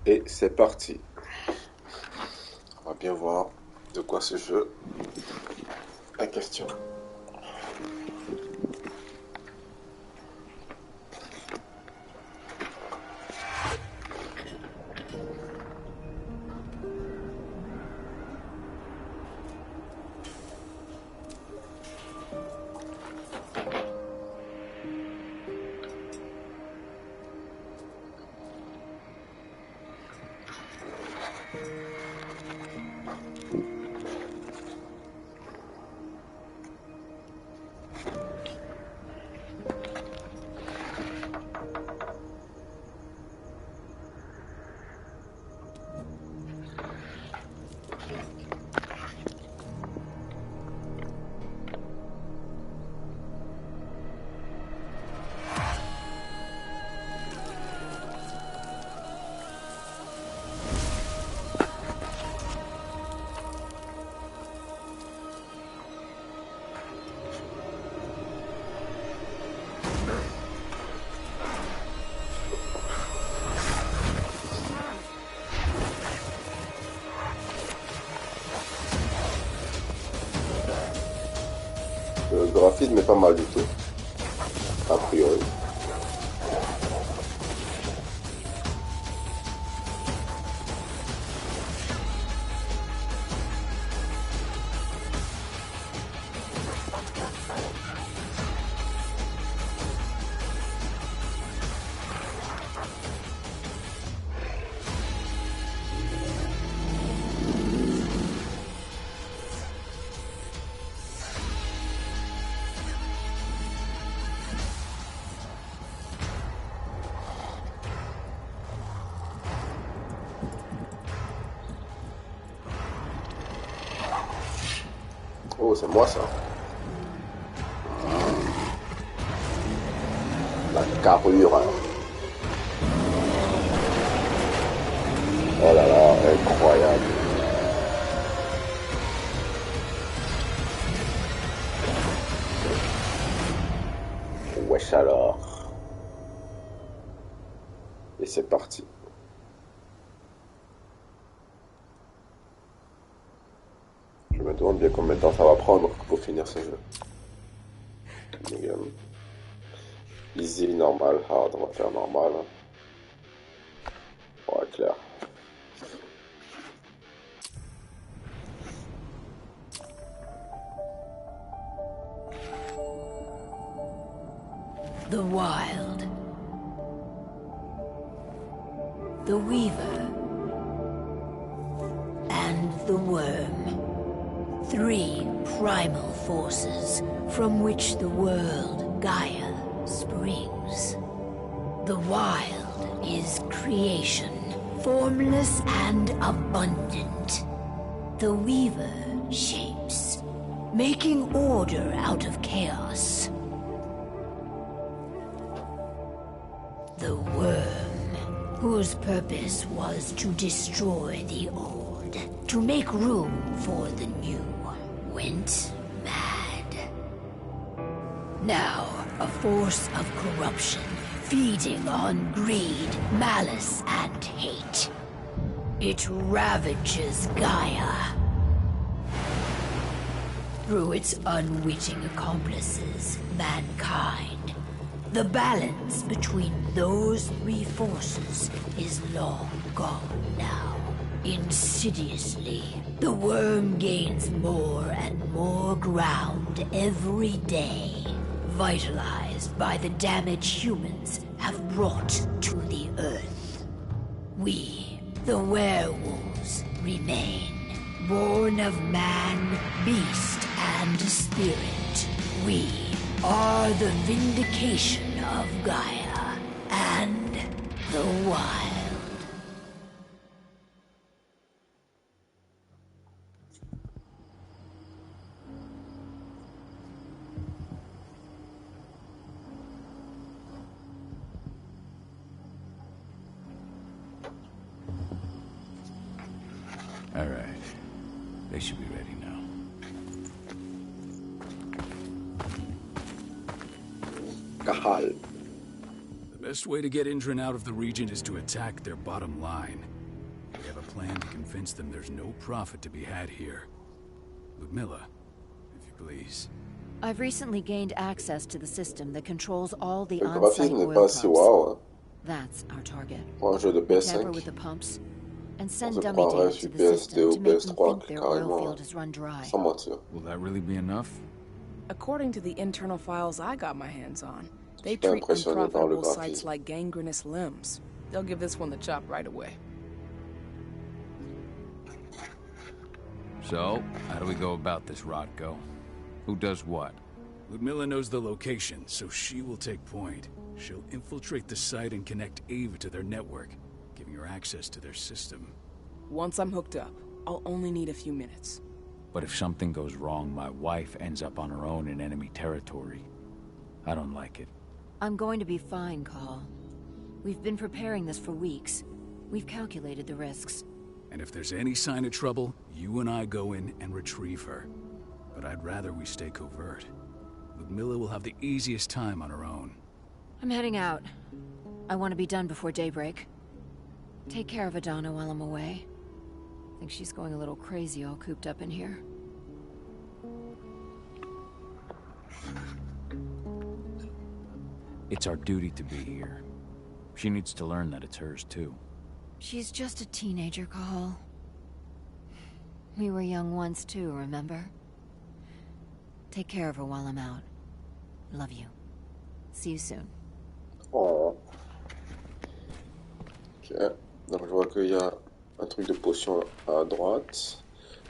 Et c'est parti. On va bien voir de quoi ce jeu est question. Le graphisme est pas mal du tout, a priori. Oh, c'est moi ça. La carrure. Oh là là, incroyable. Wesh alors. Et c'est parti. Je me demande bien combien de temps ça va prendre pour finir ce jeu. Easy, normal, hard, on va faire normal. Ouais, clair. The Wild. The Weaver. And the Worm. Three primal forces from which the world Gaia springs. The Wild is creation, formless and abundant. The Weaver shapes, making order out of chaos. The Worm, whose purpose was to destroy the old, to make room for the new, went mad. Now, a force of corruption, feeding on greed, malice, and hate. It ravages Gaia. Through its unwitting accomplices, mankind, the balance between those three forces is long gone now. Insidiously, the worm gains more and more ground every day, vitalized by the damage humans have brought to the Earth. We, the werewolves, remain, born of man, beast, and spirit. We are the vindication of Gaia and the Wild. All right. They should be ready now. Kahal. The best way to get Indran out of the region is to attack their bottom line. plan to convince them there's no profit to be had here. Ludmilla, if you please. I've recently gained access to the system that controls all the Le on-site graphisme n'est oil pas si pumps. waouh. Hein. That's our target. Pour un jeu de Tamper PS5, with the pumps and on send se dummy croirait data sur to the system PS2 to ou make them PS3 think their oil carrément, field has run dry. sans mentir. Will that really be enough? According to the internal files I got my hands on, they J'étais treat impressionné par le unprofitable sites graphisme. like gangrenous limbs. They'll give this one the chop right away. So, how do we go about this, Rodko? Who does what? Ludmilla knows the location, so she will take point. She'll infiltrate the site and connect Ava to their network, giving her access to their system. Once I'm hooked up, I'll only need a few minutes. But if something goes wrong, my wife ends up on her own in enemy territory. I don't like it. I'm going to be fine, Call. We've been preparing this for weeks. We've calculated the risks. And if there's any sign of trouble, you and I go in and retrieve her. But I'd rather we stay covert. Ludmilla will have the easiest time on her own. I'm heading out. I want to be done before daybreak. Take care of Adana while I'm away. I think she's going a little crazy all cooped up in here. It's our duty to be here. She needs to learn that it's hers too. She's just a teenager, Call. We were young once too, remember? Take care of her while I'm out. Love you. See you soon. Oh. Ok. Donc je vois qu'il y a un truc de potion à droite.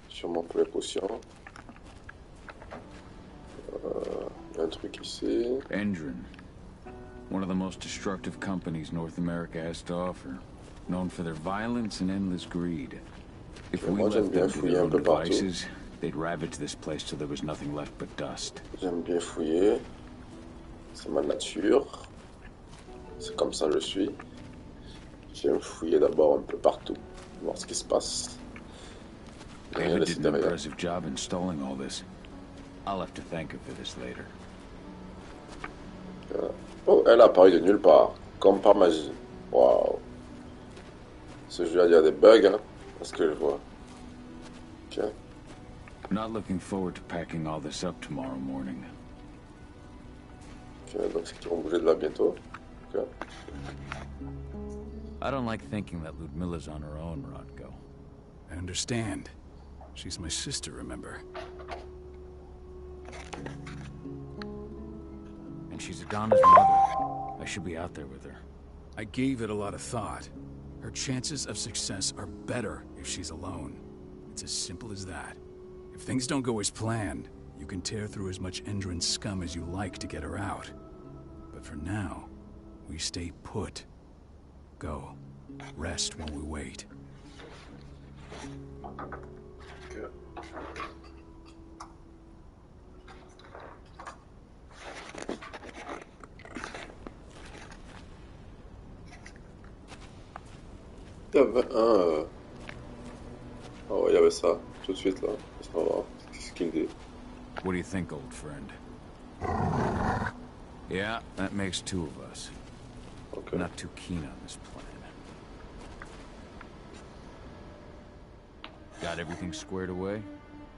Sûrement pour les potions. Il y a un truc ici. Endrin. One of the most destructive companies North America has to offer. Known for their violence and endless greed. If we left them to their own devices, they'd ravage this place till there was nothing left but dust. J'aime bien fouiller. C'est ma nature. C'est comme ça que je suis. J'aime fouiller d'abord un peu partout. Voir ce qui se passe. Rien David laisser did an derrière. impressive job installing all this. I'll have to thank her for this later. Oh, elle a apparu de nulle part. Comme par magie. Waouh. Ce jeu, il y a des bugs, hein. Parce que je vois. Ok. Not looking forward to packing all this up tomorrow morning. Ok, donc c'est qu'ils vont bouger de là bientôt. Ok. I don't like thinking that Ludmilla's on her own, Rodko. I understand. She's my sister, remember? And she's Adana's mother. I should be out there with her. I gave it a lot of thought. Her chances of success are better if she's alone. It's as simple as that. If things don't go as planned, you can tear through as much Endrin scum as you like to get her out. But for now, we stay put. Go. Rest while we wait. Ok. Il y avait un... Oh, il y avait ça, tout de suite là. Laisse-moi voir ce qu'il dit. What do you think, old friend? Yeah, that makes two of us. Ok. Not too keen on this plan. Got everything squared away?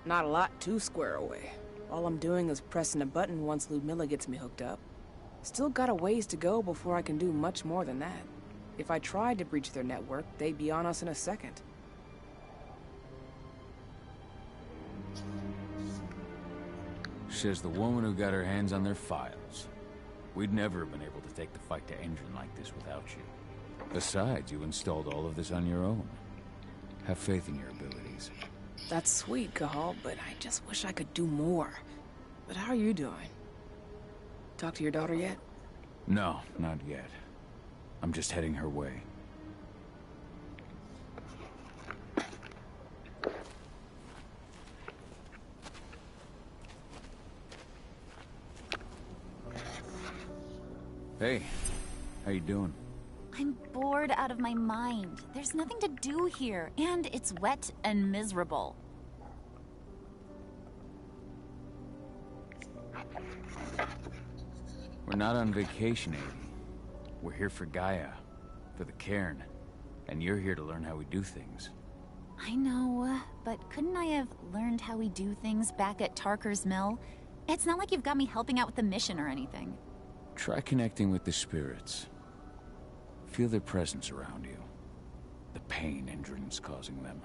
Not a lot to square away. All I'm doing is pressing a button once Ludmilla gets me hooked up. Still got a ways to go before I can do much more than that. If I tried to breach their network, they'd be on us in a second. Says the woman who got her hands on their files. We'd never have been able to take the fight to Endrin like this without you. Besides, you installed all of this on your own. Have faith in your abilities. That's sweet, Cahal, but I just wish I could do more. But how are you doing? Talk to your daughter yet? No, not yet. I'm just heading her way. Hey, how you doing? I'm bored out of my mind. There's nothing to do here, and it's wet and miserable. We're not on vacation, Aiden. We're here for Gaia, for the cairn, and you're here to learn how we do things. I know, but couldn't I have learned how we do things back at Tarker's Mill? It's not like you've got me helping out with the mission or anything. Try connecting with the spirits. Feel their presence around you. The pain Endron's causing them.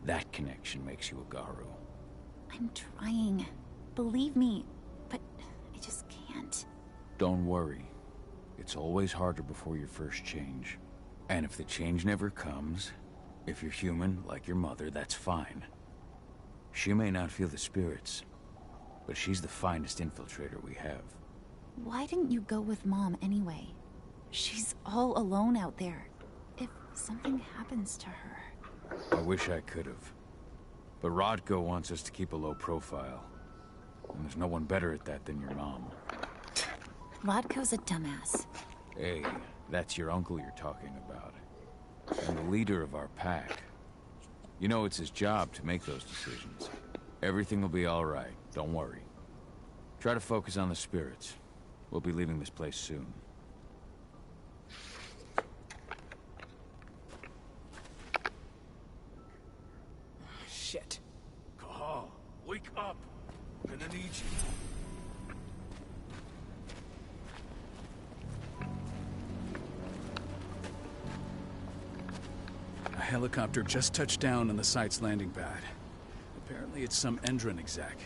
That connection makes you a Garu. I'm trying. Believe me, but I just can't. Don't worry. It's always harder before your first change. And if the change never comes, if you're human, like your mother, that's fine. She may not feel the spirits, but she's the finest infiltrator we have. Why didn't you go with Mom anyway? She's all alone out there. If something happens to her... I wish I could have. But Rodko wants us to keep a low profile. And there's no one better at that than your mom. Rodko's a dumbass. Hey, that's your uncle you're talking about. And the leader of our pack. You know it's his job to make those decisions. Everything will be all right, don't worry. Try to focus on the spirits. We'll be leaving this place soon. Shit. Cahal, wake up. I'm gonna need you. A helicopter just touched down on the site's landing pad. Apparently it's some Endron exec.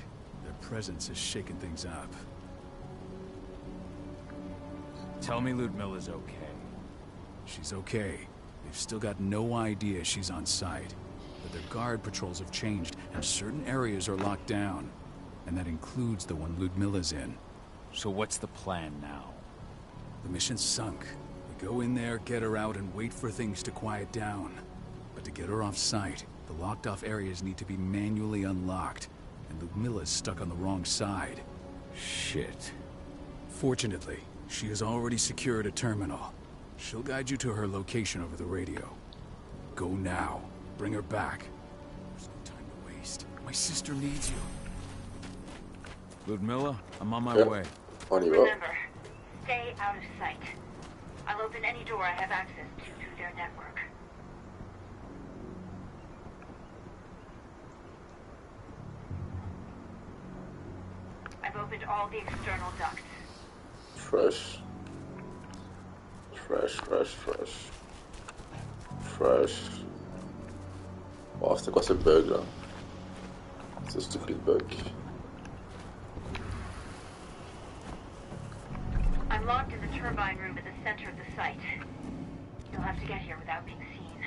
Their presence has shaken things up. Tell me Ludmilla's okay. She's okay. They've still got no idea she's on site. But their guard patrols have changed, and certain areas are locked down. And that includes the one Ludmilla's in. So what's the plan now? The mission's sunk. We go in there, get her out, and wait for things to quiet down. But to get her off site, the locked-off areas need to be manually unlocked. And Ludmilla's stuck on the wrong side. Shit. Fortunately, she has already secured a terminal. She'll guide you to her location over the radio. Go now. Bring her back. There's no time to waste. My sister needs you. Ludmilla, I'm on my way. Remember, stay out of sight. I'll open any door I have access to through their network. I've opened all the external ducts. Fresh. Oh, c'était quoi ce bug là? Ce stupide bug. I'm locked in the turbine room at the center of the site. You'll have to get here without being seen.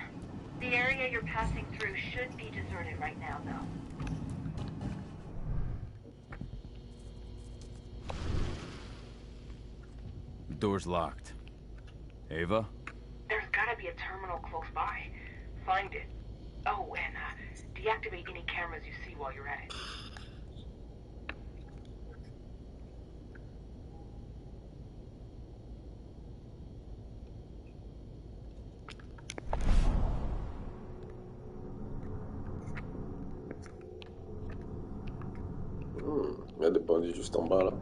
The area you're passing through should be deserted right now, though. The door's locked. Ava? There's gotta be a terminal close by. Find it. Oh, and deactivate any cameras you see while you're at it. Il y a des bandits juste en bas là.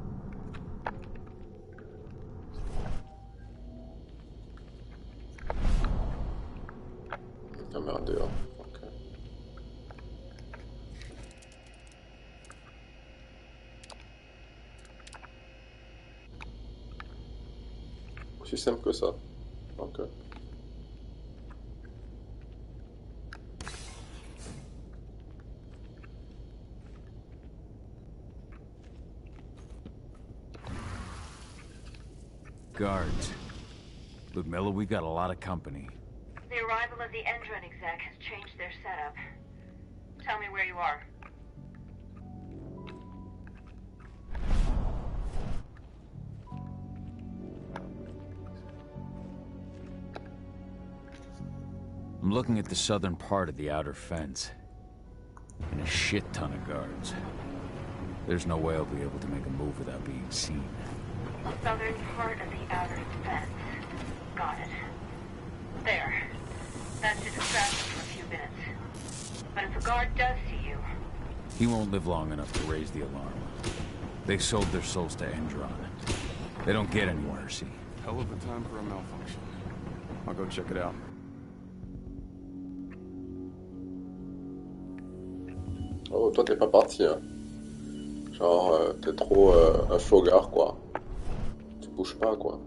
Caméra dehors. Ok. Aussi simple que ça. Ok. Guards. Ludmilla, we got a lot of company. The arrival of the Endron exec has changed their setup. Tell me where you are. I'm looking at the southern part of the outer fence. And a shit ton of guards. There's no way I'll be able to make a move without being seen. The southern part of the outer fence. Got it. There. That should distract you for a few minutes. But if a guard does see you... He won't live long enough to raise the alarm. They sold their souls to Endron. They don't get any mercy. Hell of a time for a malfunction. I'll go check it out. Oh, toi t'es pas parti, hein. Genre, t'es trop un flogard, quoi. Tu bouges pas, quoi.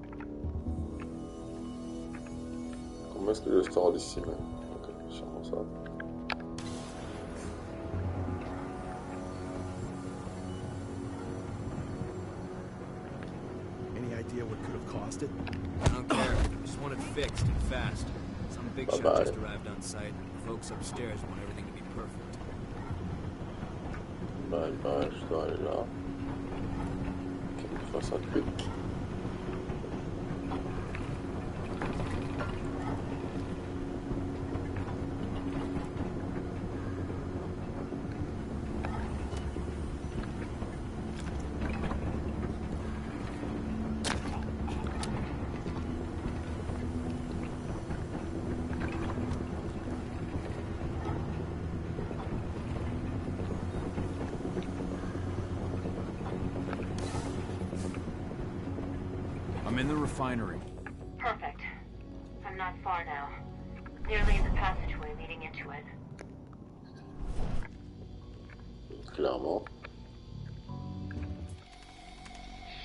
Comment est-ce que je sors d'ici, même? Ok, sûrement ça. Any idea what could have caused it? I don't care. Just want it fixed and fast. Some big shot just arrived on site. Folks upstairs want everything to be perfect. Bye, je dois aller là. Qu'il me fasse un quick. I'm in the refinery. Perfect. I'm not far now. Nearly in the passageway leading into it. Clairement.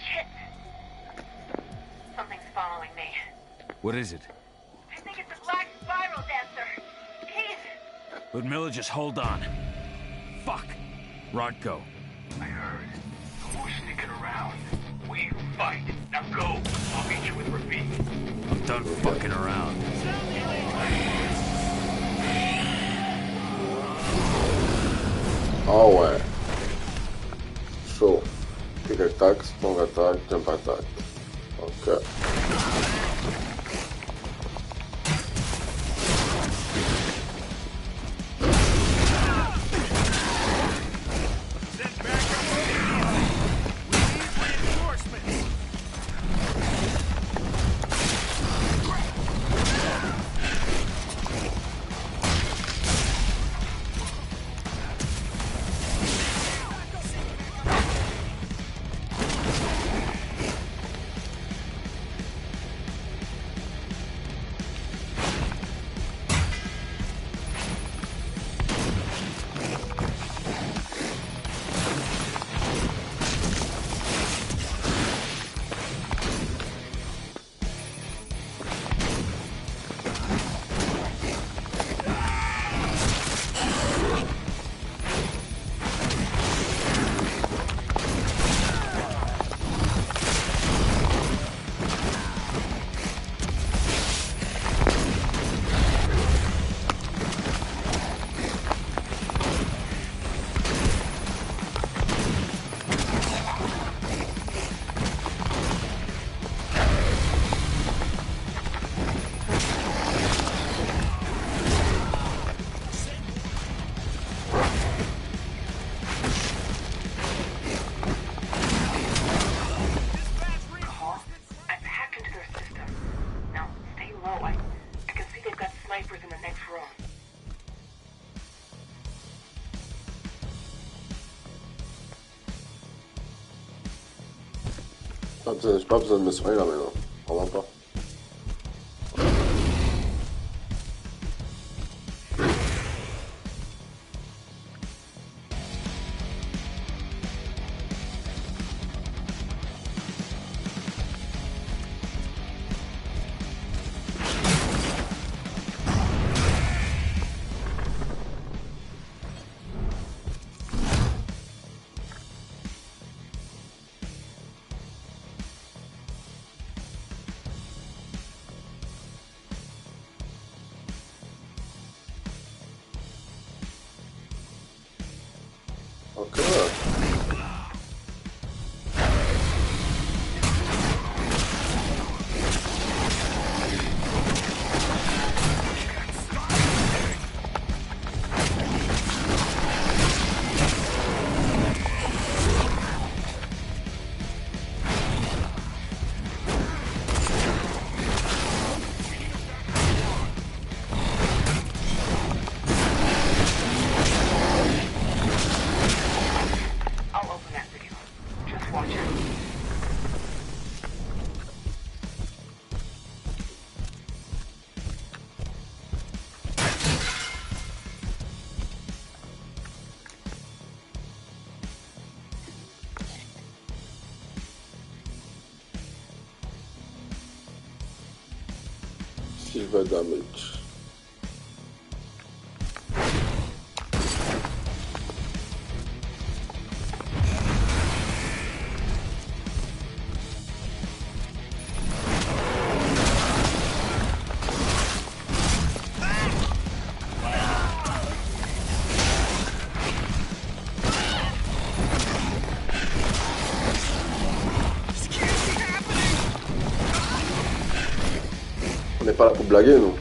Shit! Something's following me. What is it? I think it's a black spiral dancer. He's... Ludmilla, just hold on. Fuck. Rodko. I heard. No more sneaking around. We fight. Now go. I'll meet you with Rafik. I'm done fucking around. Ah ouais. Chaud. Quick attack, strong attack, jump attack. Ok. J'ai pas besoin de me soigner là maintenant. Vraiment pas. Silver damage. On n'est pas là pour blaguer, nous.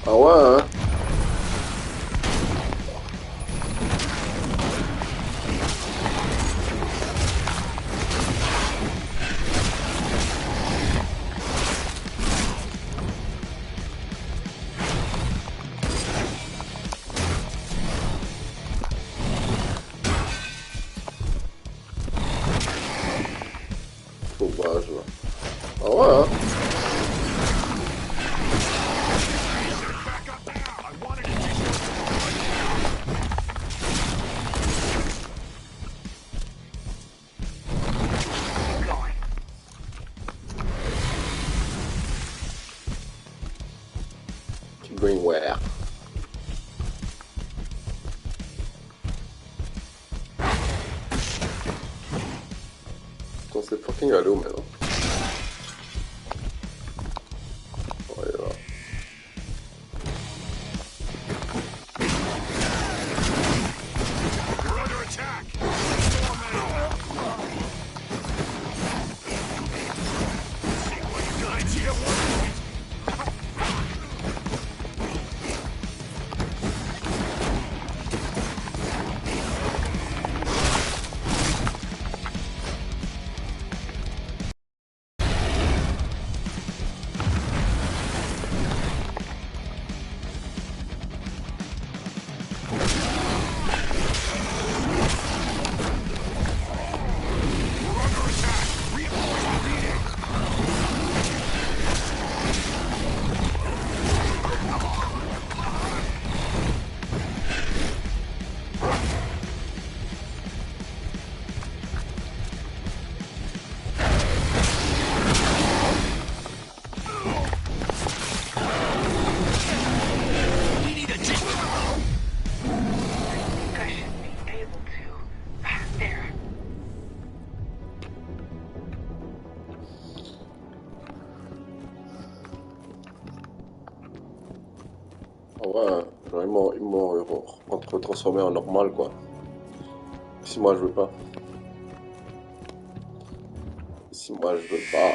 Ah ouais, hein? Sauvage, là. Ah ouais, hein? Going where? Putain, c'est fucking allô maintenant. Oh, il est là. Ah ouais, genre ils m'ont transformé en normal quoi. Si moi je veux pas. Si moi je veux pas.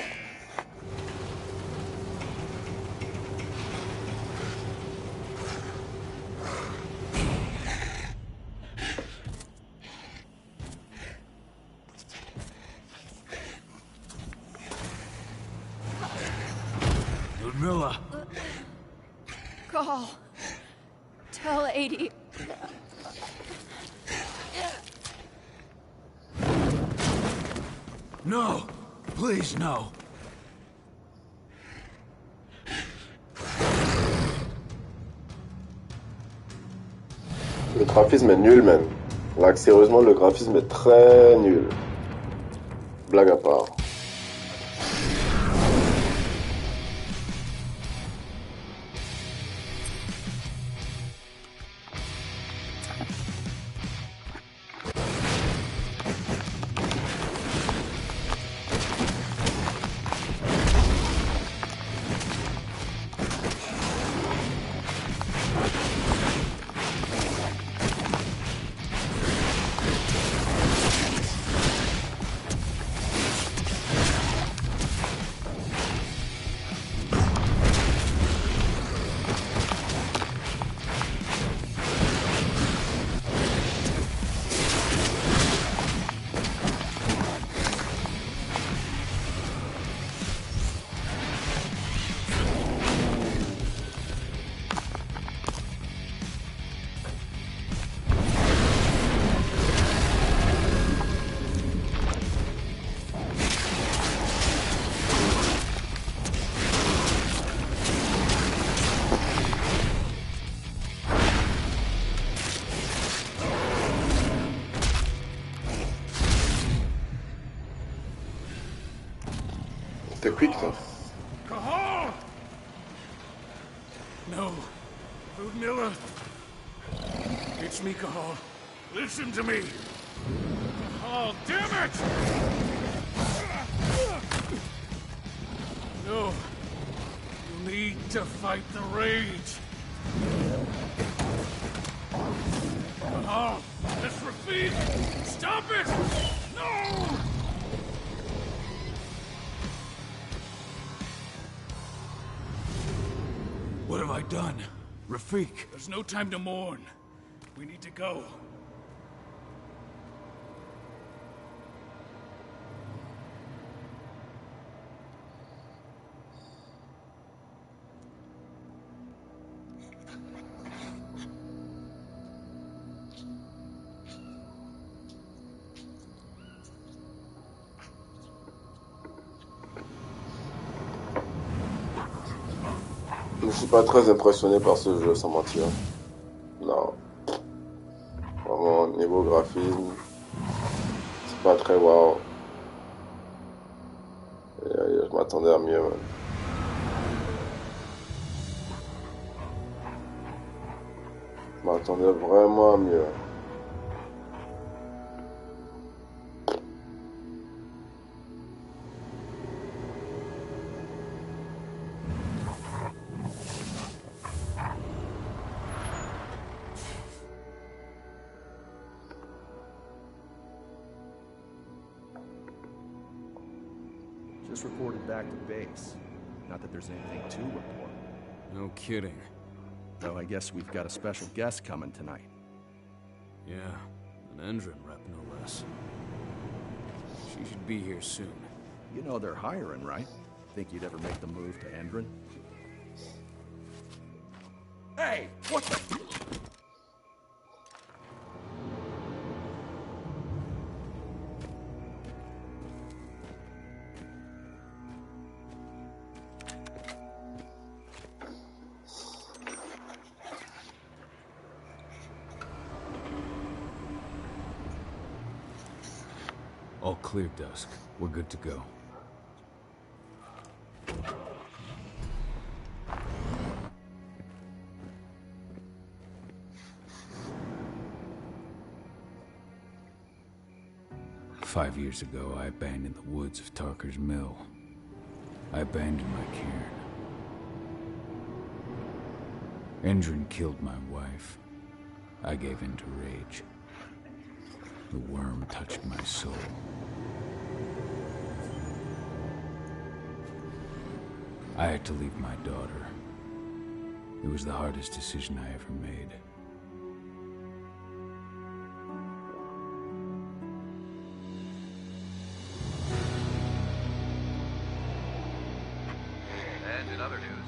Ludmilla. Call. Tell 80. No! Please, no! Le graphisme est nul même. Là, sérieusement, le graphisme est très nul. Blague à part. C'était quick ça. No. Ludmilla. It's me, Cahal. Listen to me. Cahal, damn it! No. You need to fight the rage. Cahal, that's Rafik! Stop it! No! What have I done? Rafik. There's no time to mourn. We need to go. Je suis pas très impressionné par ce jeu, sans mentir. Non. Vraiment, niveau graphisme, c'est pas très wow. Je m'attendais à mieux, man. Je m'attendais vraiment à mieux. Just reported back to base. Not that there's anything to report. No kidding. Though I guess we've got a special guest coming tonight. Yeah, an Endron rep, no less. She should be here soon. You know they're hiring, right? Think you'd ever make the move to Endron? Hey, what the... All clear, Dusk. We're good to go. Five years ago, I abandoned the woods of Tarker's Mill. I abandoned my cairn. Endron killed my wife. I gave in to rage. The worm touched my soul. I had to leave my daughter. It was the hardest decision I ever made. And in other news,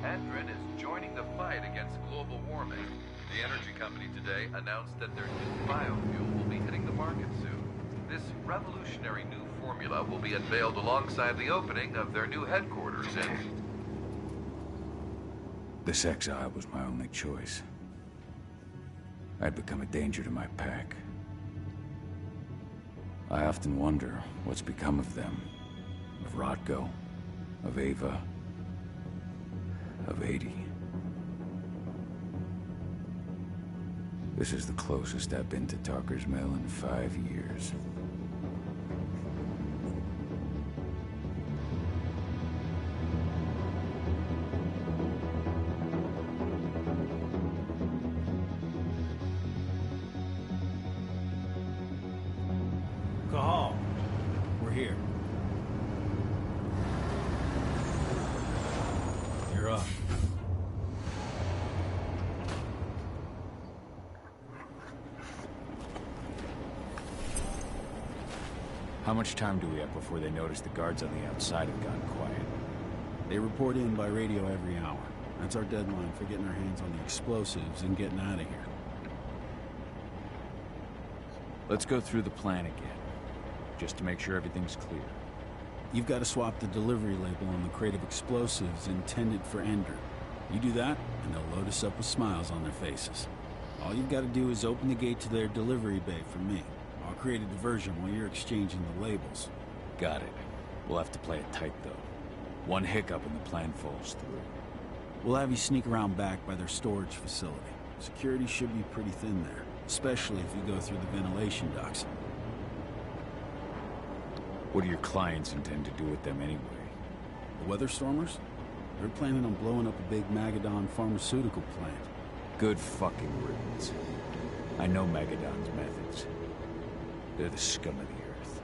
Endron is joining the fight against global warming. The energy company today announced that their new biofuel will be hitting the market soon. This revolutionary new formula will be unveiled alongside the opening of their new headquarters in... This exile was my only choice. I'd become a danger to my pack. I often wonder what's become of them. Of Rotko, of Ava, of 80. This is the closest I've been to Tarker's Mill in 5 years. Cahal, we're here. You're up. How much time do we have before they notice the guards on the outside have gone quiet? They report in by radio every hour. That's our deadline for getting our hands on the explosives and getting out of here. Let's go through the plan again, just to make sure everything's clear. You've got to swap the delivery label on the crate of explosives intended for Endron. You do that, and they'll load us up with smiles on their faces. All you've got to do is open the gate to their delivery bay for me. I'll create a diversion while you're exchanging the labels. Got it. We'll have to play it tight, though. One hiccup and the plan falls through. We'll have you sneak around back by their storage facility. Security should be pretty thin there, especially if you go through the ventilation ducts. What do your clients intend to do with them anyway? The Weather Stormers? They're planning on blowing up a big Magadon pharmaceutical plant. Good fucking riddance. I know Magadon's methods. They're the scum of the earth.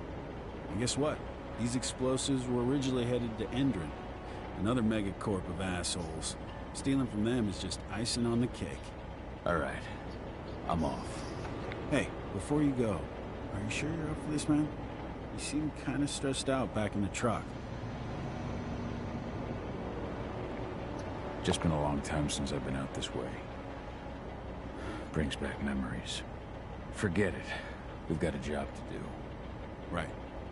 And guess what? These explosives were originally headed to Endron, another megacorp of assholes. Stealing from them is just icing on the cake. Alright. I'm off. Hey, before you go, are you sure you're up for this, man? You seem kind of stressed out back in the truck. Just been a long time since I've been out this way. Brings back memories. Forget it. We've got a job to do. Right.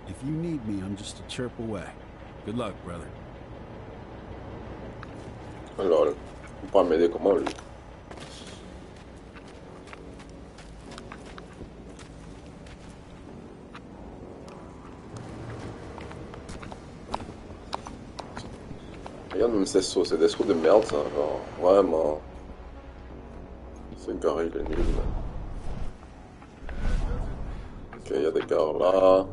If you need me, I'm just a chirp away. Good luck, brother. Alors, vous pouvez m'aider comment, lui? Regarde même ces sauts, c'est des sauts de merde, ça, genre, vraiment. Ce gars, il est nul, man. Ok, il y a des gars là.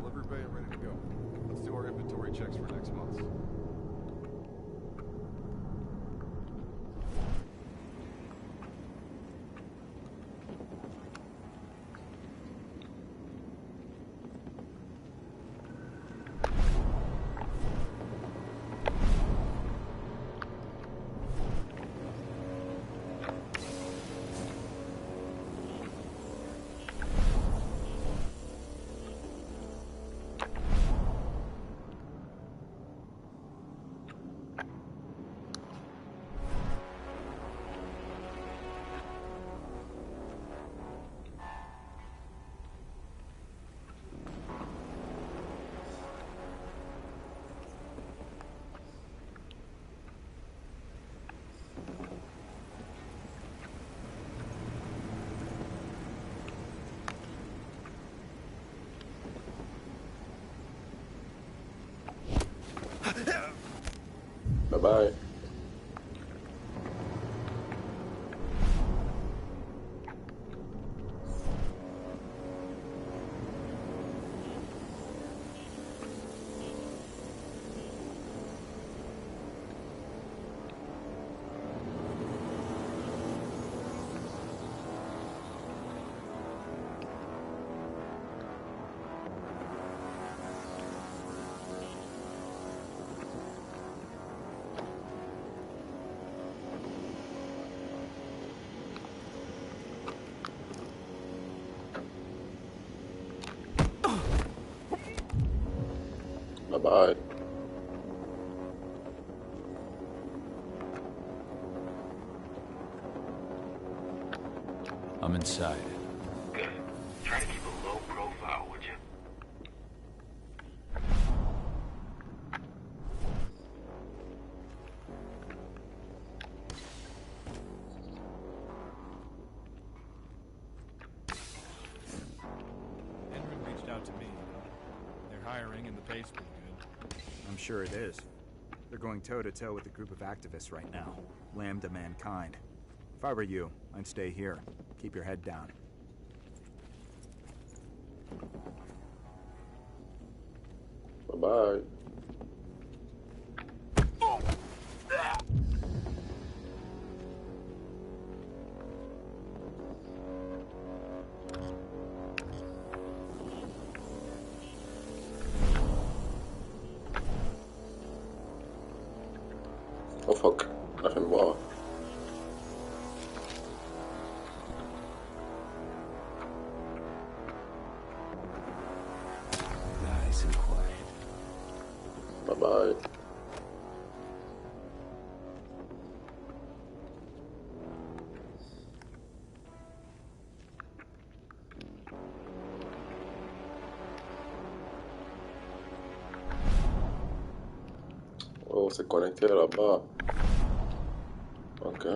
Bye-bye. Bye-bye. I'm inside. Good. Try to keep a low profile, would you? Henry reached out to me. They're hiring and the pay's pretty good. I'm sure it is. They're going toe-to-toe with a group of activists right now. Lambda mankind. If I were you, I'd stay here. Keep your head down. Bye-bye. Oh fuck, la fin de boire. Nice and quiet. Bye-bye. Oh, c'est connecté là-bas. Ok.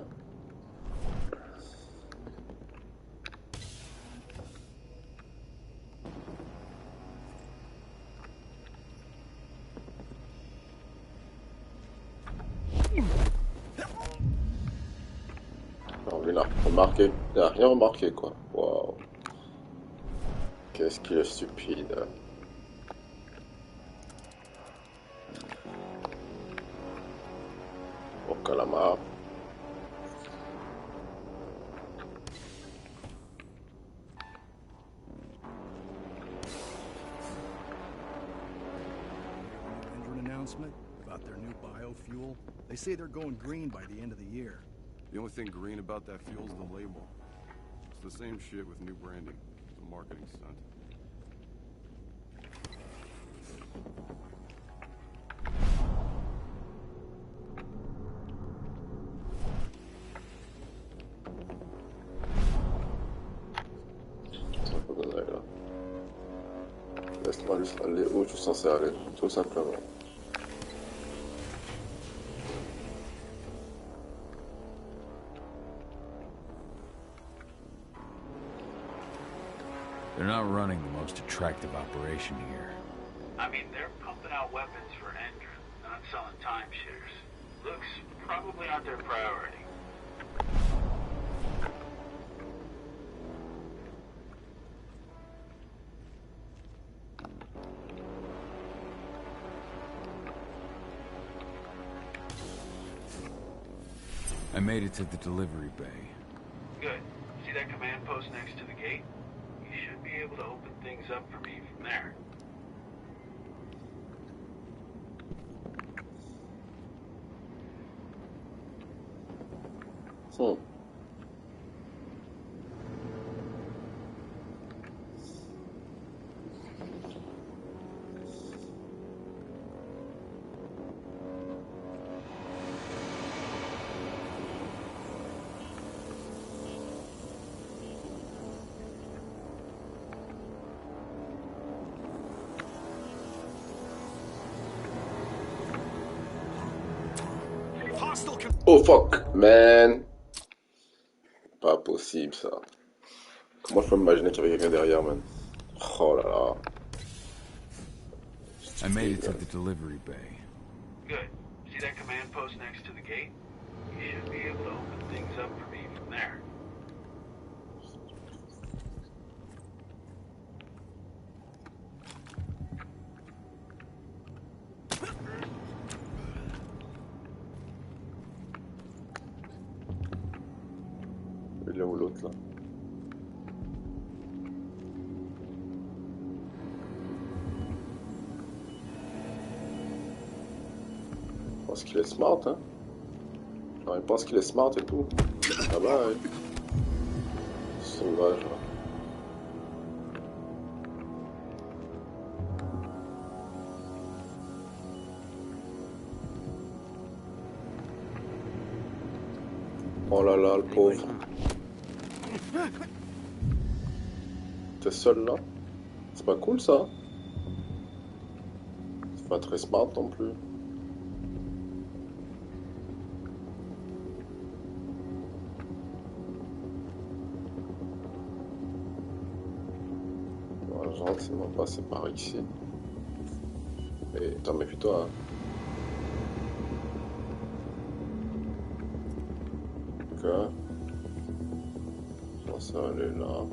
remarqué. Il a rien remarqué, quoi. Waouh. Qu'est-ce qu'il est stupide. Au calamar. Announcement about their new biofuel. They say they're going green by the end of the year. The only thing green about that fuel is the label. It's the same shit with new branding. It's a marketing stunt. Laisse-moi juste aller où je suis censé aller, tout simplement. They're not running the most attractive operation here. I mean, they're pumping out weapons for Endron, not selling timeshares. Looks probably not their priority. I made it to the delivery bay. Good. See that command post next to the gate? You should be able to open things up for me from there. Oh fuck, man. Pas possible ça. Comment je peux m'imaginer qu'il y avait quelqu'un derrière, man? Oh là là. I made it to the delivery bay. Good. See that command post next to the gate? You should be able to open things up for me from there. L'un ou l'autre là. Je pense qu'il est smart, hein. Non, il pense qu'il est smart et tout. Ah bah ouais. Sauvage là. Oh là là, le pauvre. T'es seul là? C'est pas cool ça? C'est pas très smart non plus. On va gentiment passer par ici. Et t'en méfie-toi, hein. Ok. Je vais aller là.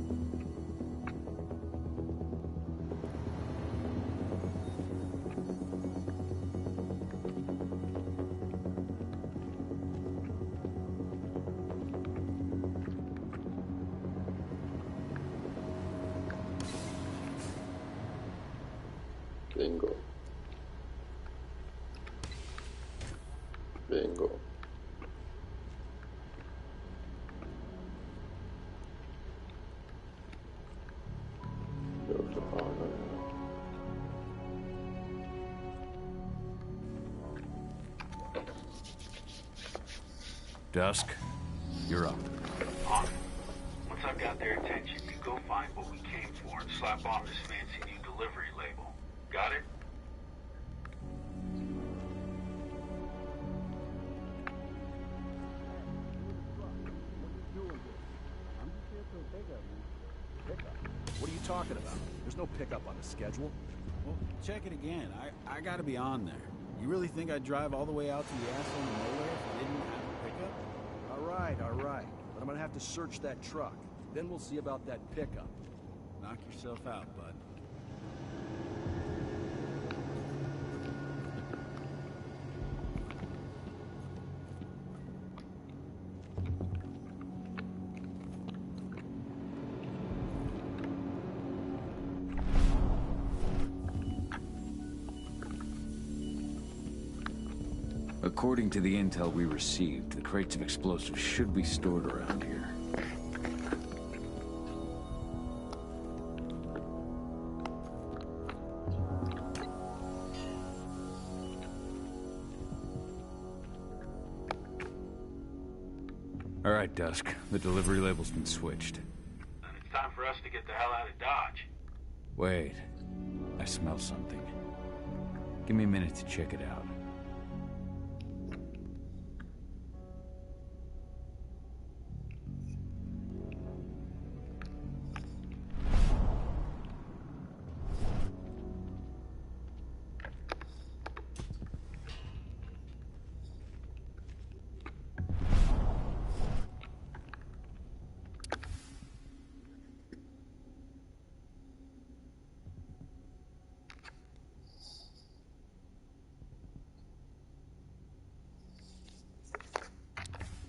Bingo. Bingo. Dusk, you're up. On. Once I've got their attention, you go find what we came for and slap on this fancy new delivery label. Got it? What are you talking about? There's no pickup on the schedule. Well, check it again. I gotta be on there. You really think I'd drive all the way out to the asshole in nowhere if I didn't have a pickup? All right, all right. but I'm gonna have to search that truck. Then we'll see about that pickup. Knock yourself out, bud. According to the intel we received, the crates of explosives should be stored around here. All right, Dusk. The delivery label's been switched. Then it's time for us to get the hell out of Dodge. Wait. I smell something. Give me a minute to check it out.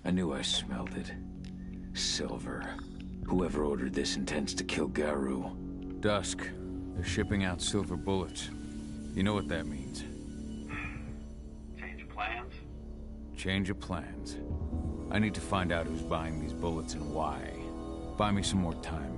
I knew I smelled it. Silver. Whoever ordered this intends to kill Garou. Dusk. They're shipping out silver bullets. You know what that means. Change of plans? Change of plans. I need to find out who's buying these bullets and why. Buy me some more time.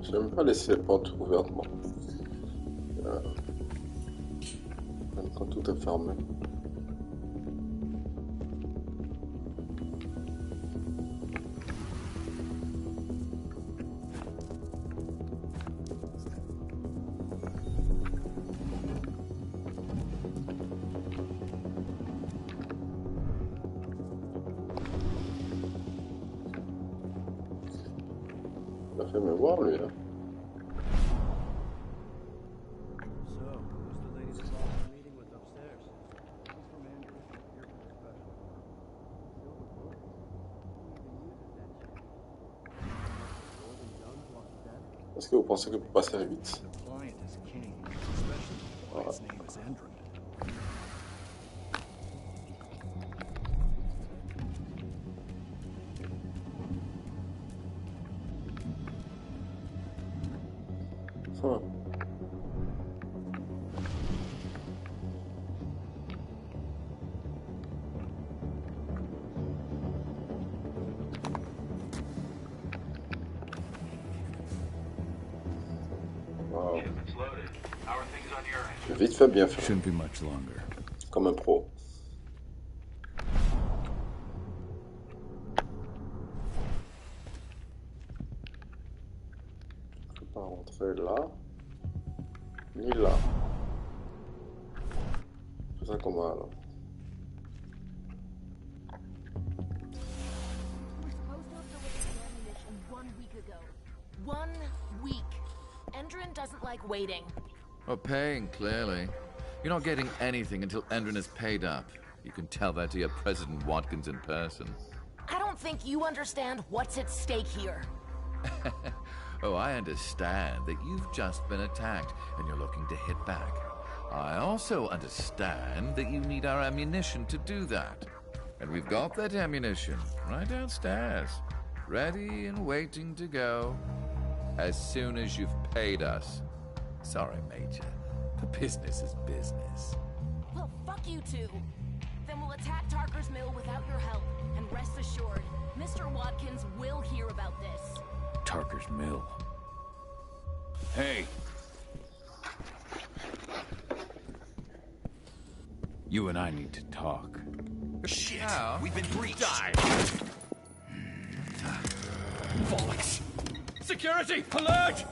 Je n'ai même pas laissé les portes ouvertes, moi. Même quand tout est fermé. Il a fait me voir, lui, là. Est-ce que vous pensez que vous passerez vite? Voilà. Wow. Vite fait, bien fait. Shouldn't be much longer. Comme un pro. Je peux pas rentrer là, ni là. C'est ça comment alors? Endrin doesn't like waiting. Or paying, clearly. You're not getting anything until Endrin is paid up. You can tell that to your President Watkins in person. I don't think you understand what's at stake here. Oh, I understand that you've just been attacked and you're looking to hit back. I also understand that you need our ammunition to do that. And we've got that ammunition right downstairs, ready and waiting to go. As soon as you've paid us. Sorry, Major. The business is business. Well, fuck you two. Then we'll attack Tarker's Mill without your help. And rest assured, Mr. Watkins will hear about this. Tarker's Mill. Hey! You and I need to talk. Shit! We've been breached! Bollocks! Security, alert!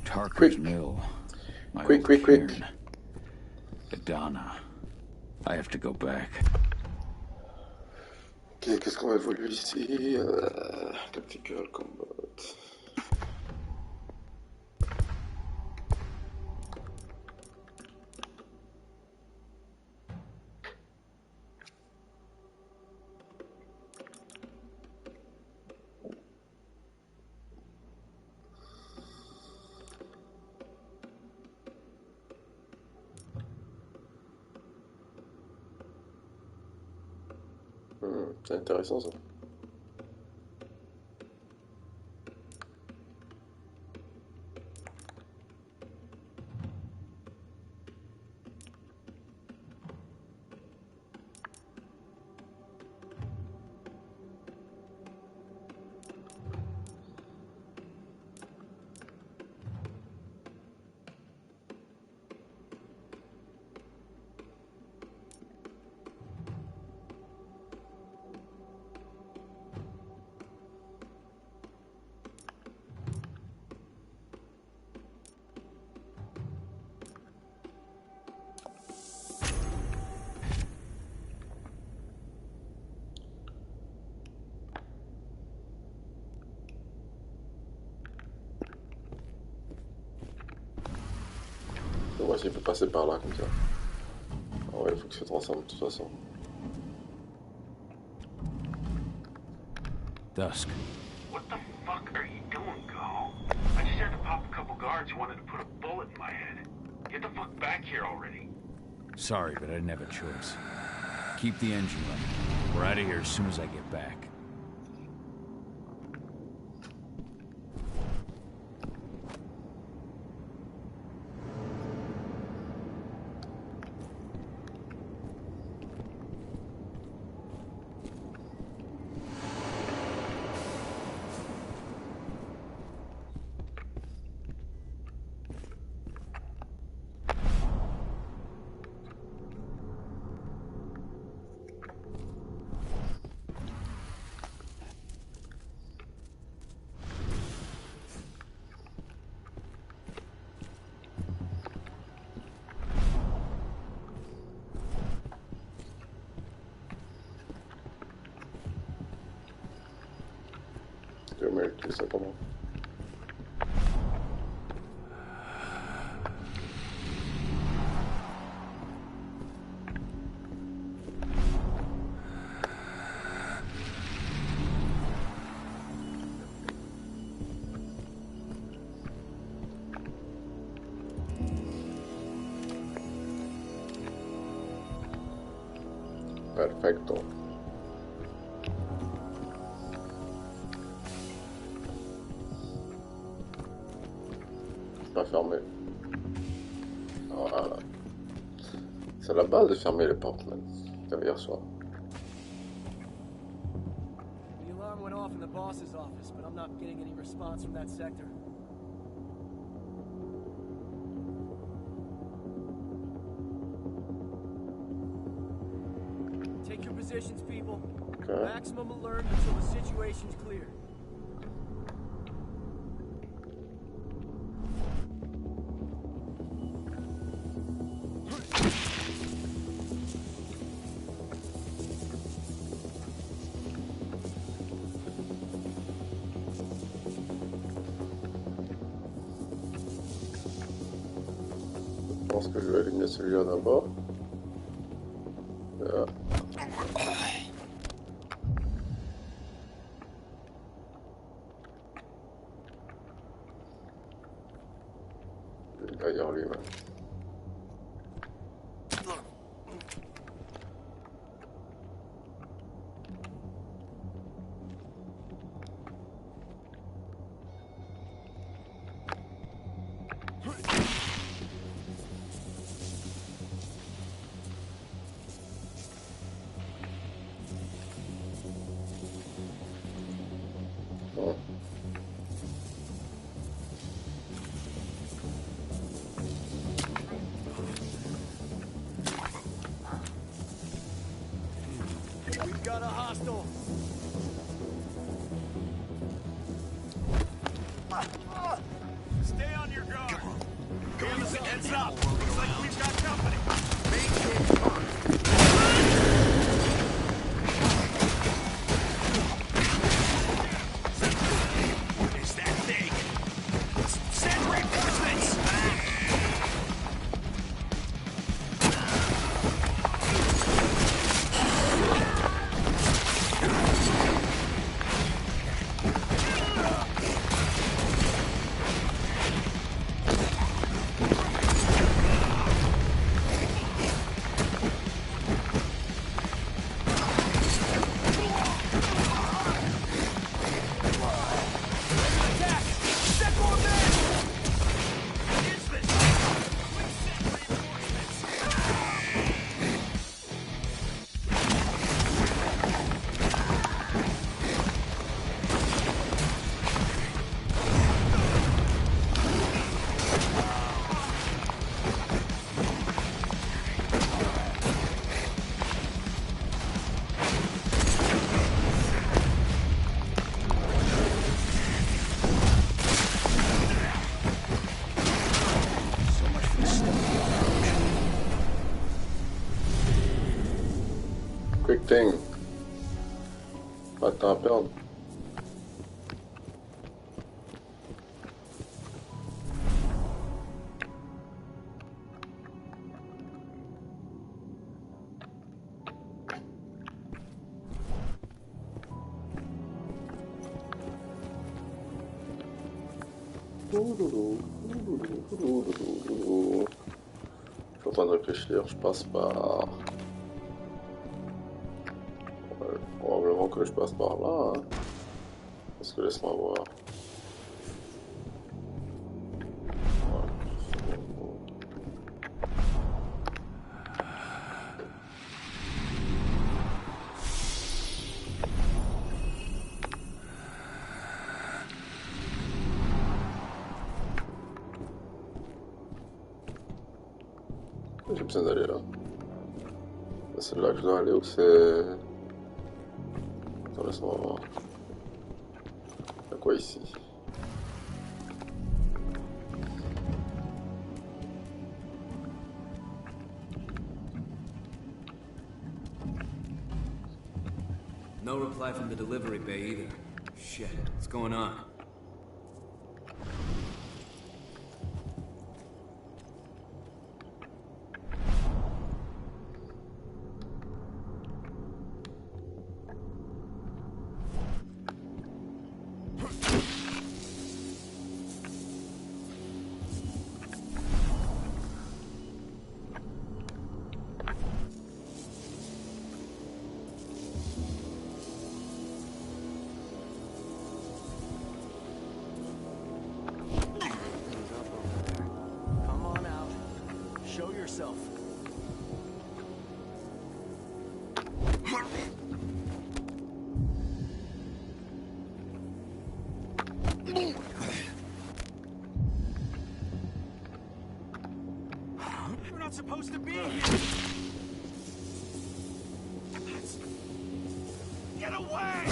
Tarker's Mill. My Quick. cairn. Adana. I have to go back. Ok, qu'est-ce qu'on va évoluer ici? Tactical Combat. C'est intéressant ça. On va voir s'il peut passer par là comme ça. Ah ouais, il faut que ça se transforme de toute façon. Dusk. What the fuck are you doing, Go? I just had to pop a couple guards who wanted to put a bullet in my head. Get the fuck back here already. Sorry, but I didn't have a choice. Keep the engine running. We're out of here as soon as I get back. Je vais mettre ça comment? Perfecto. Pas fermé. Voilà. C'est la base de fermer les portes, man. Comme hier soir. The alarm went off in the boss's office, but I'm not getting any response from that sector. Take your positions, people. Okay. Maximum alert until the situation's clear. pense que je vais éliminer celui-là d'abord. D'ailleurs lui-même. We've got a hostile. Stay on your guard. Give us a heads up. Looks like we've got company. Maintain guard. What is that thing? Send reinforcements! Quick thing. Pas de temps à perdre. Je suis en train de réfléchir, je passe par... Ouais, probablement que je passe par là, hein. Parce que laisse-moi voir. J'ai besoin d'aller là. C'est là que je dois aller ou c'est... Attends, laisse-moi voir. Il y a quoi ici? No reply from the delivery bay either. Shit, what's going on? We're not supposed to be here. Get away!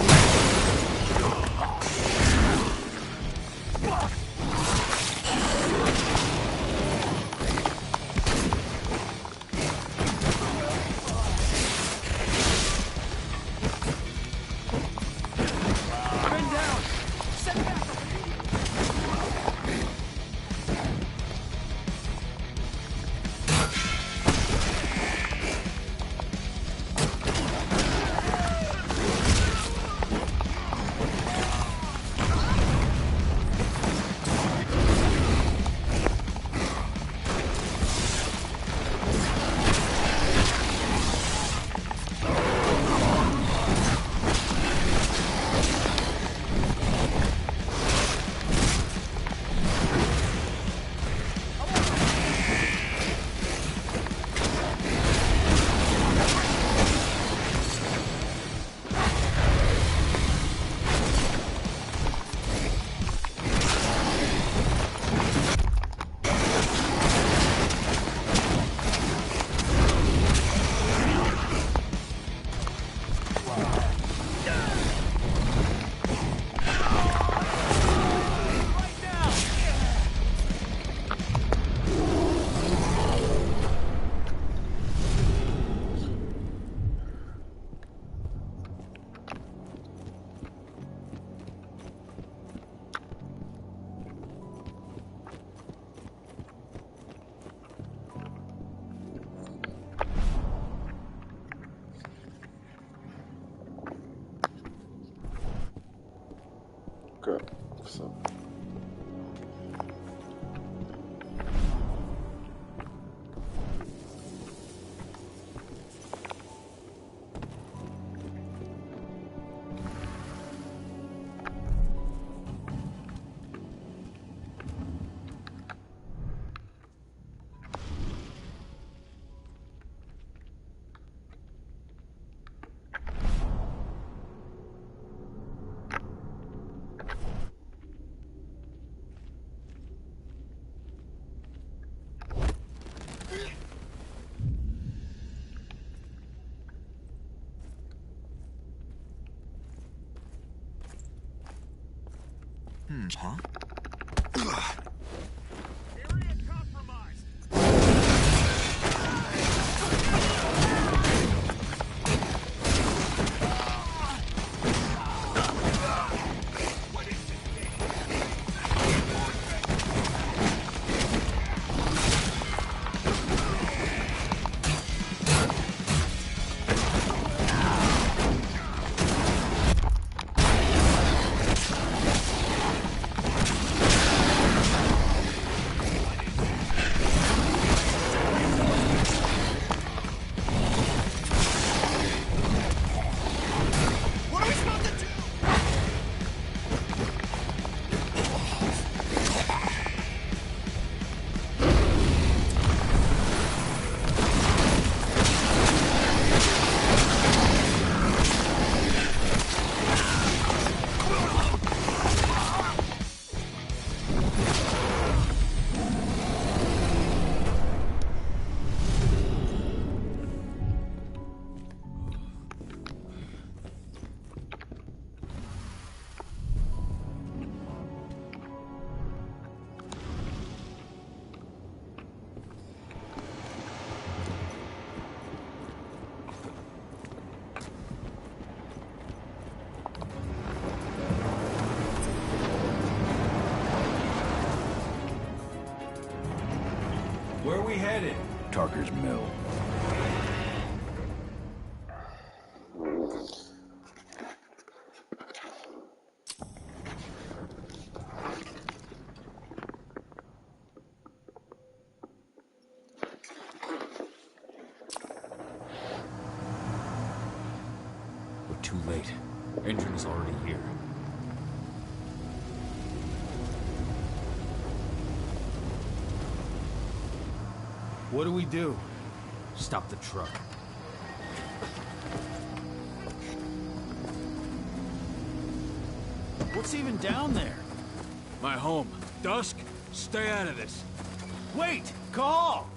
Ok, ça. Huh? Where are we headed? Tarker's Mill. We're too late. Engine is already here. What do we do? Stop the truck. What's even down there? My home. Dusk, stay out of this. Wait! Call!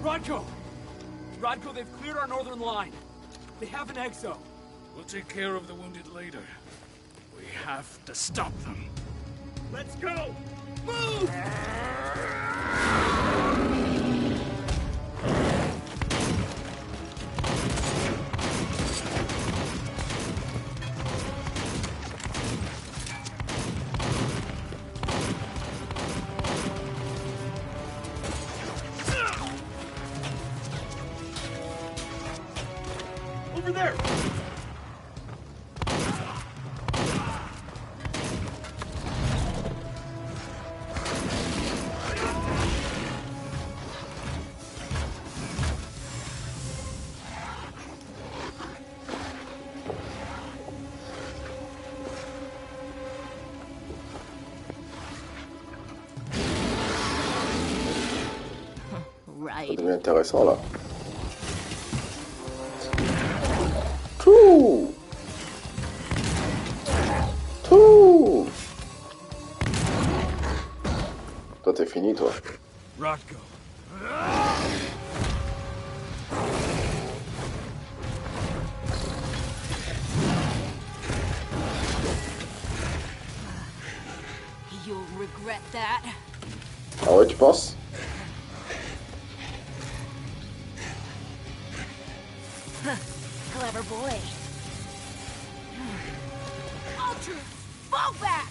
Rodko! Rodko, they've cleared our northern line. They have an exo. We'll take care of the wounded later. We have to stop them. Let's go! Move! Over there! Ça devient intéressant là. Tout. Toi t'es fini toi. Rodko. You'll regret that. Ah ouais, tu penses? Clever boy. Ultra, fall back!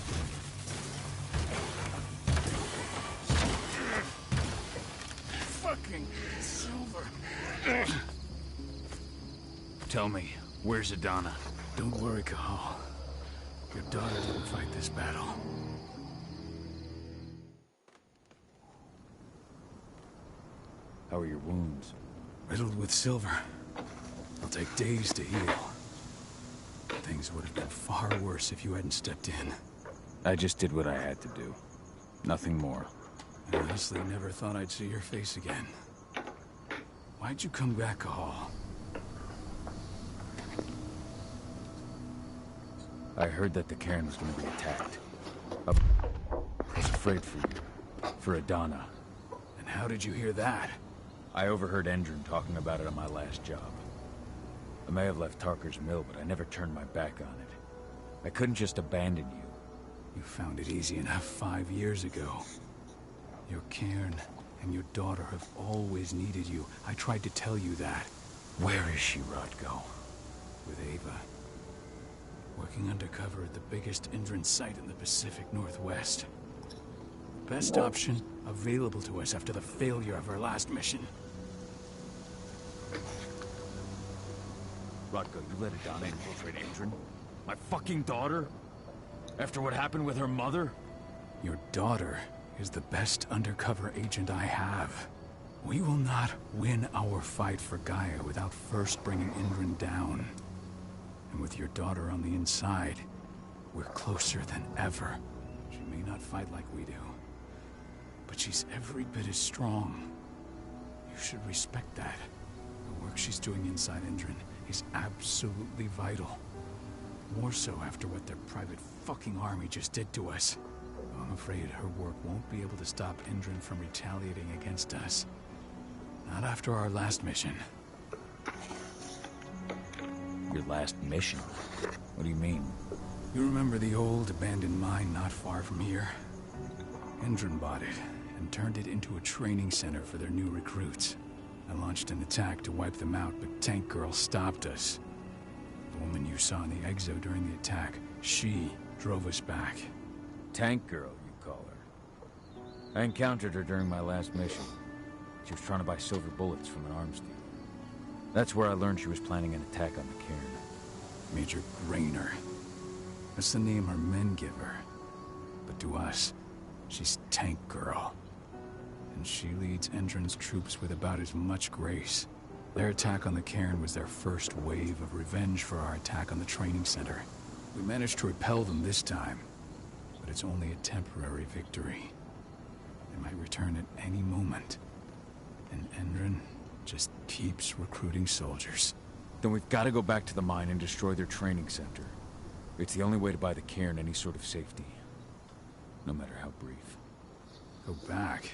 Fucking silver. Tell me, where's Adana? Don't worry, Cahal. Your daughter didn't fight this battle. How are your wounds? Riddled with silver. It'll take days to heal. Things would have been far worse if you hadn't stepped in. I just did what I had to do. Nothing more. I honestly never thought I'd see your face again. Why'd you come back, Cahal? I heard that the cairn was going to be attacked. I was afraid for you. For Adana. And how did you hear that? I overheard Endron talking about it on my last job. I may have left Tarker's mill, but I never turned my back on it. I couldn't just abandon you. You found it easy enough 5 years ago. Your cairn and your daughter have always needed you. I tried to tell you that. Where is she, Rodko? With Ava. Working undercover at the biggest Endron site in the Pacific Northwest. Best option available to us after the failure of our last mission. Rodko, you let Adana infiltrate Endron? My fucking daughter? After what happened with her mother? Your daughter is the best undercover agent I have. We will not win our fight for Gaia without first bringing Endron down. And with your daughter on the inside, we're closer than ever. She may not fight like we do, but she's every bit as strong. You should respect that. The work she's doing inside Endron is absolutely vital. More so after what their private fucking army just did to us. I'm afraid her work won't be able to stop Endron from retaliating against us. Not after our last mission. Your last mission? What do you mean? You remember the old abandoned mine not far from here? Endron bought it and turned it into a training center for their new recruits. I launched an attack to wipe them out, but Tank Girl stopped us. The woman you saw in the exo during the attack, she drove us back. Tank Girl, you call her. I encountered her during my last mission. She was trying to buy silver bullets from an arms dealer. That's where I learned she was planning an attack on the cairn. Major Grainer. That's the name her men give her. But to us, she's Tank Girl. And she leads Endron's troops with about as much grace. Their attack on the cairn was their first wave of revenge for our attack on the training center. We managed to repel them this time, but it's only a temporary victory. They might return at any moment. And Endron just keeps recruiting soldiers. Then we've got to go back to the mine and destroy their training center. It's the only way to buy the cairn any sort of safety. No matter how brief. Go back?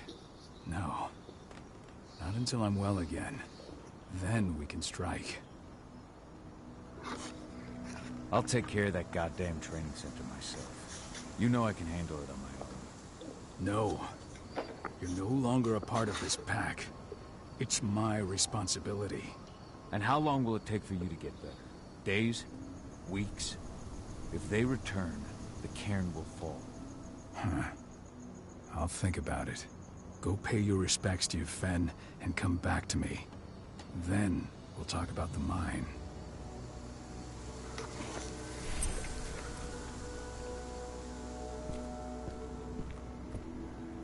No. Not until I'm well again. Then we can strike. I'll take care of that goddamn training center myself. You know I can handle it on my own. No. You're no longer a part of this pack. It's my responsibility. And how long will it take for you to get better? Days? Weeks? If they return, the cairn will fall. Huh. I'll think about it. Go pay your respects to your Fen and come back to me. Then we'll talk about the mine.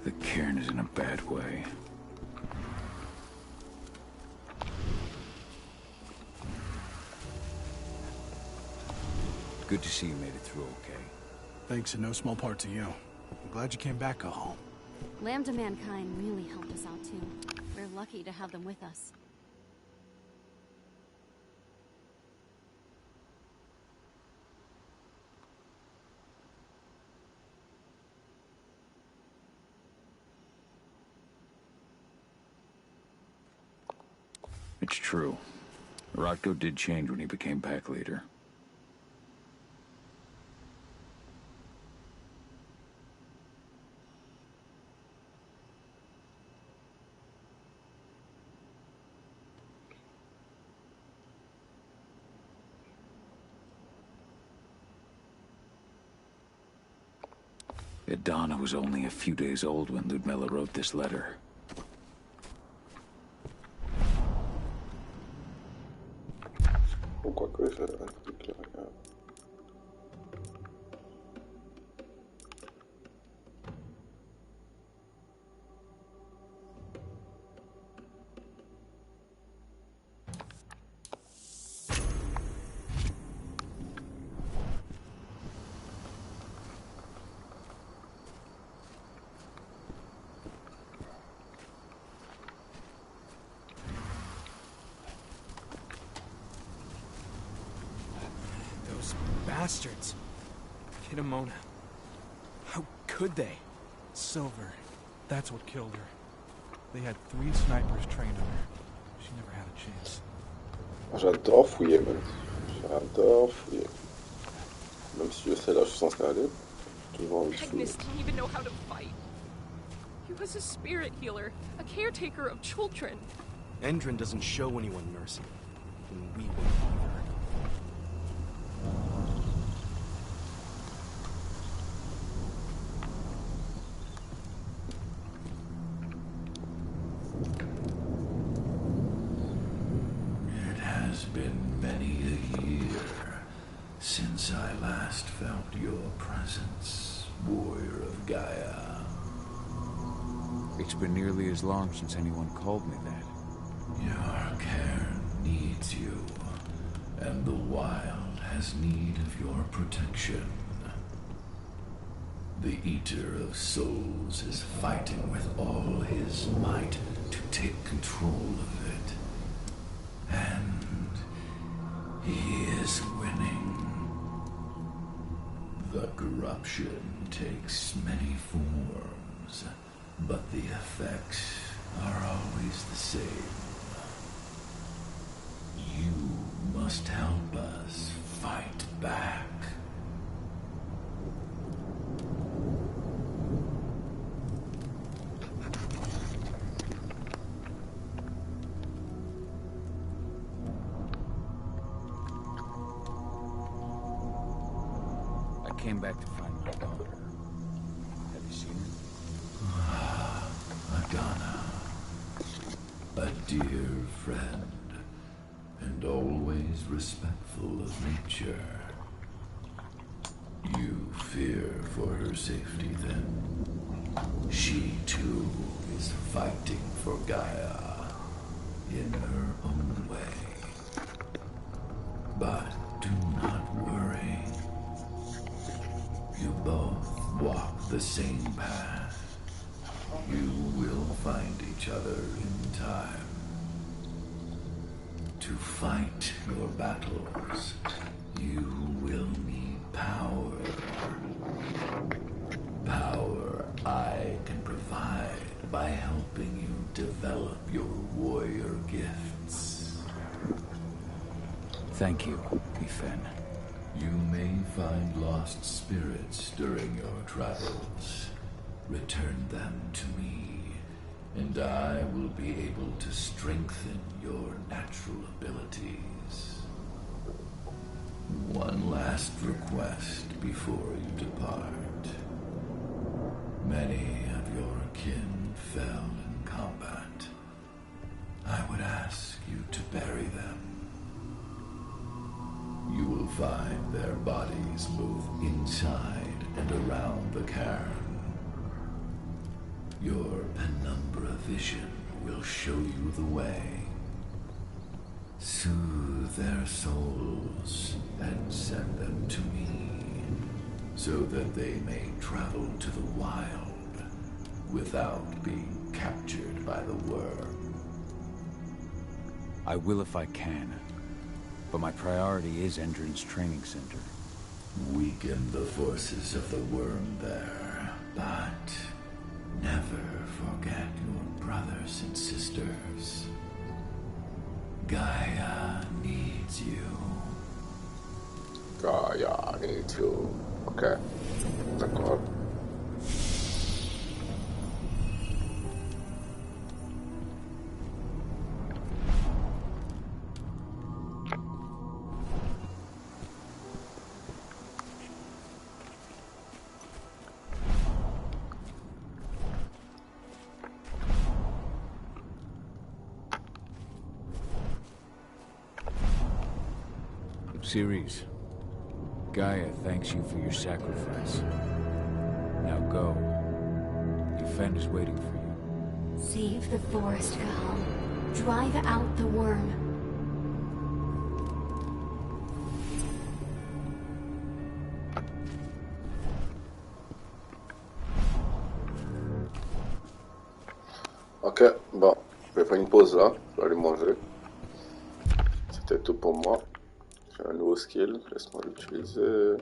The cairn is in a bad way. Good to see you made it through okay. Thanks in no small part to you. I'm glad you came back, Cahal. Lambda Mankind really helped us out too. We're lucky to have them with us. It's true. Rodko did change when he became pack leader. Adana was only a few days old when Ludmilla wrote this letter. Ou quoi que j'ai un truc là, regarde. Bastards. Kid Mona. How could they? Silver. That's what killed her. They had 3 snipers trained on her. She never had a chance. J'adore fouiller, man. J'adore fouiller. Même si je sais là, je suis censé aller. J'ai toujours envie de fouiller. Agnes didn't even know how to fight. He was a spirit healer, a caretaker of children. Endrin doesn't show anyone mercy. And we won't either. It has been many a year since I last felt your presence, warrior of Gaia. It's been nearly as long since anyone called me that. Your cairn needs you, and the wild has need of your protection. The Eater of Souls is fighting with all his might to take control of it. And he is winning. The corruption takes many forms, but the effects are always the same. You must help us fight back. I came back to find my daughter. Have you seen her? Agana, a dear friend, and always respectful of nature. You fear for her safety, then? She, too, is fighting for Gaia in her own way. But do not worry. You both walk the same path. You will find each other in time. To fight your battles, you will need power. Power I can provide by helping you develop your warrior gifts. Thank you, Ethan. You may find lost spirits during your travels. Return them to me, and I will be able to strengthen your natural abilities. One last request before you depart. Many of your kin fell in combat. I would ask you to bury them. You will find their bodies both inside and around the cairn. Your penumbra vision will show you the way. Soothe their souls and send them to me, so that they may travel to the wild without being captured by the worm. I will if I can. But my priority is Endrin's training center. Weaken the forces of the worm there, but never forget your brothers and sisters. Gaia needs you. Gaia needs you. Ok. D'accord. Ceres, Gaia thanks you for your sacrifice. Now go. Your friend is waiting for you. Save the forest, Cahal. Drive out the worm. Ok, bon, je vais faire une pause là, je vais aller manger. C'était tout pour moi. J'ai un nouveau skill, laisse-moi l'utiliser.